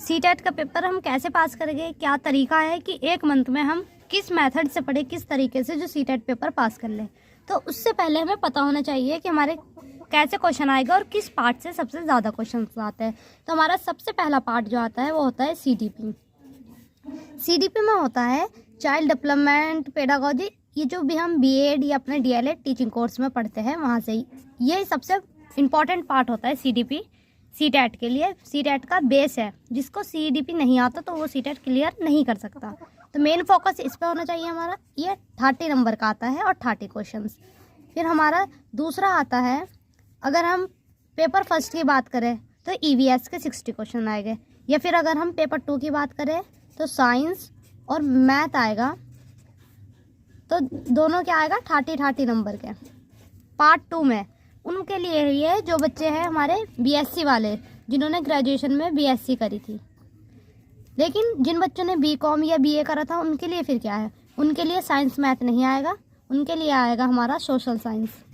CTET का paper हम कैसे पास करेंगे, क्या तरीका है कि एक मंथ में हम किस मेथड से पढ़े, किस तरीके से जो सीटेट पेपर पास कर लें। तो उससे पहले हमें पता होना चाहिए कि हमारे कैसे क्वेश्चन आएगा और किस पार्ट से सबसे ज़्यादा क्वेश्चन आते हैं। तो हमारा सबसे पहला पार्ट जो आता है वो होता है सीडीपी। सीडीपी में होता है चाइल्ड डेवलपमेंट पेडागोजी। ये जो भी हम बीएड या अपने डीएलएड टीचिंग कोर्स में पढ़ते हैं वहाँ से ये सबसे इम्पॉर्टेंट पार्ट होता है सीडीपी। सीटेट के लिए सीटेट का बेस है। जिसको सीडीपी नहीं आता तो वो सीटेट क्लियर नहीं कर सकता। तो मेन फोकस इस पे होना चाहिए हमारा। ये 30 नंबर का आता है और 30 क्वेश्चंस। फिर हमारा दूसरा आता है, अगर हम पेपर फर्स्ट की बात करें तो ईवीएस के 60 क्वेश्चन आएंगे, या फिर अगर हम पेपर 2 की बात करें तो साइंस और मैथ आएगा। तो दोनों क्या आएगा 30 नंबर के। पार्ट 2 में उनके लिए ये जो बच्चे हैं हमारे बीएससी वाले, जिन्होंने ग्रेजुएशन में बीएससी करी थी, लेकिन जिन बच्चों ने बीकॉम या बीए करा था उनके लिए फिर क्या है, उनके लिए साइंस मैथ नहीं आएगा, उनके लिए आएगा हमारा सोशल साइंस।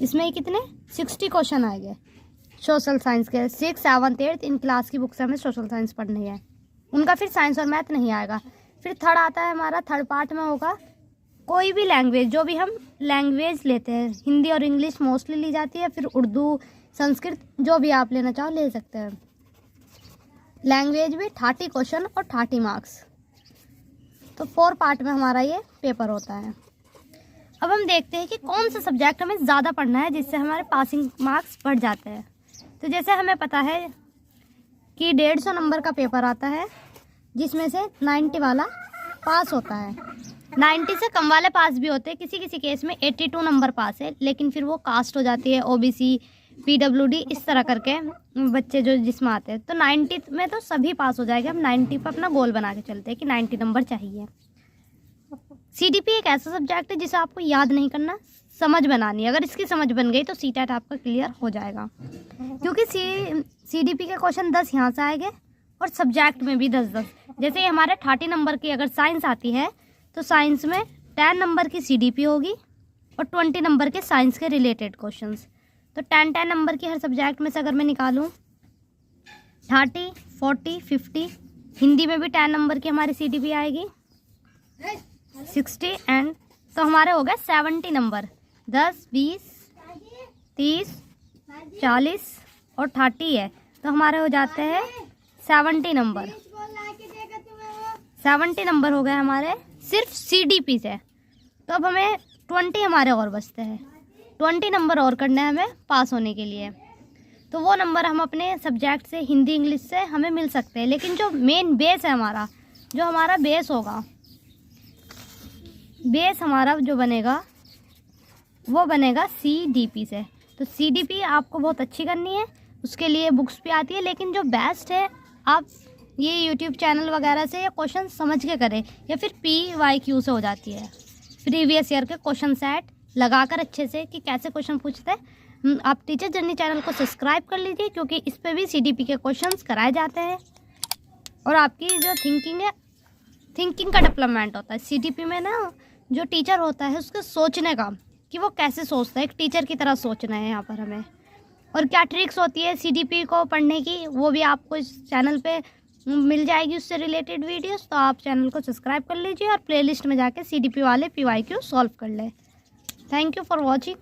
इसमें कितने 60 क्वेश्चन आएंगे सोशल साइंस के। 6, 7, 8 इन क्लास की बुक से हमें सोशल साइंस पढ़नी है। उनका फिर साइंस और मैथ नहीं आएगा। फिर थर्ड आता है हमारा, थर्ड पार्ट में होगा कोई भी लैंग्वेज, जो भी हम लैंग्वेज लेते हैं, हिंदी और इंग्लिश मोस्टली ली जाती है, फिर उर्दू, संस्कृत, जो भी आप लेना चाहो ले सकते हैं। लैंग्वेज भी 30 क्वेश्चन और 30 मार्क्स। तो 4 पार्ट में हमारा ये पेपर होता है। अब हम देखते हैं कि कौन सा सब्जेक्ट हमें ज़्यादा पढ़ना है जिससे हमारे पासिंग मार्क्स बढ़ जाते हैं। तो जैसे हमें पता है कि 150 नंबर का पेपर आता है, जिसमें से 90 वाला पास होता है। 90 से कम वाले पास भी होते हैं, किसी किसी केस में 82 नंबर पास है, लेकिन फिर वो कास्ट हो जाती है, ओबीसी, पीडब्ल्यूडी, इस तरह करके बच्चे जो जिसमें आते हैं। तो 90 में तो सभी पास हो जाएगा। हम 90 पर अपना गोल बना के चलते हैं कि 90 नंबर चाहिए। सीडीपी एक ऐसा सब्जेक्ट है जिसे आपको याद नहीं करना, समझ बनानी है। अगर इसकी समझ बन गई तो सीटेट आपका क्लियर हो जाएगा, क्योंकि सीडीपी के क्वेश्चन 10 यहाँ से आएंगे और सब्जेक्ट में भी 10-10। जैसे हमारे 30 नंबर की अगर साइंस आती है तो साइंस में 10 नंबर की सीडीपी होगी और 20 नंबर के साइंस के रिलेटेड क्वेश्चंस। तो 10 नंबर की हर सब्जेक्ट में से अगर मैं निकालूं 30, 40, 50, हिंदी में भी 10 नंबर की हमारी सीडीपी आएगी, 60 एंड तो हमारे हो गए 70 नंबर। 10, 20, 30, 40 और 30 है, तो हमारे हो जाते हैं 70 नंबर। 70 नंबर हो गए हमारे सिर्फ सीडीपी से। तो अब हमें 20 हमारे और बचते हैं। 20 नंबर और करने हैं हमें पास होने के लिए। तो वो नंबर हम अपने सब्जेक्ट से, हिंदी इंग्लिश से हमें मिल सकते हैं, लेकिन जो मेन बेस है हमारा, जो हमारा बेस होगा, बेस हमारा जो बनेगा वो बनेगा सीडीपी से। तो सीडीपी आपको बहुत अच्छी करनी है, उसके लिए बुक्स भी आती है, लेकिन जो बेस्ट है आप ये यूट्यूब चैनल वगैरह से या क्वेश्चन समझ के करें, या फिर PYQ से हो जाती है, प्रीवियस ईयर के क्वेश्चन सेट लगाकर अच्छे से कि कैसे क्वेश्चन पूछते हैं। आप टीचर जर्नी चैनल को सब्सक्राइब कर लीजिए, क्योंकि इस पे भी सीडीपी के क्वेश्चंस कराए जाते हैं और आपकी जो थिंकिंग है, थिंकिंग का डेवलपमेंट होता है। सीडीपी में ना जो टीचर होता है उसके सोचने का, कि वो कैसे सोचता है, एक टीचर की तरह सोचना है यहाँ पर हमें। और क्या ट्रिक्स होती है सीडीपी को पढ़ने की, वो भी आपको इस चैनल पे मिल जाएगी, उससे रिलेटेड वीडियोस। तो आप चैनल को सब्सक्राइब कर लीजिए और प्लेलिस्ट में जाके सीडीपी वाले PYQ सॉल्व कर ले। Thank you for watching.